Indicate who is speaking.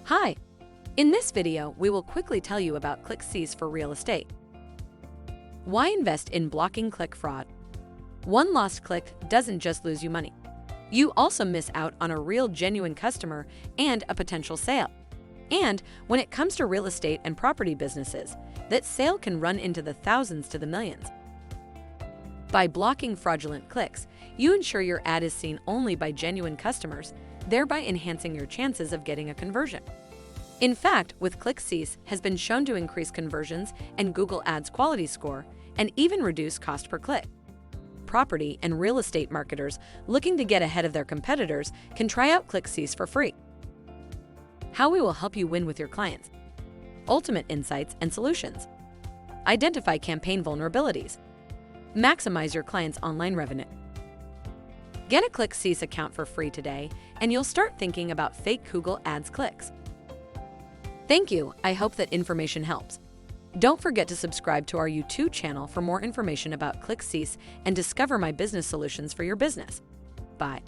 Speaker 1: Hi! In this video, we will quickly tell you about ClickCease for real estate. Why invest in blocking click fraud? One lost click doesn't just lose you money. You also miss out on a real genuine customer and a potential sale. And when it comes to real estate and property businesses, that sale can run into the thousands to the millions. By blocking fraudulent clicks, you ensure your ad is seen only by genuine customers, thereby enhancing your chances of getting a conversion. In fact, with ClickCease has been shown to increase conversions and Google Ads quality score and even reduce cost per click. Property and real estate marketers looking to get ahead of their competitors can try out ClickCease for free. How we will help you win with your clients. Ultimate insights and solutions. Identify campaign vulnerabilities. Maximize your client's online revenue. Get a ClickCease account for free today, and you'll start thinking about fake Google Ads clicks. Thank you. I hope that information helps. Don't forget to subscribe to our YouTube channel for more information about ClickCease and discover my business solutions for your business. Bye.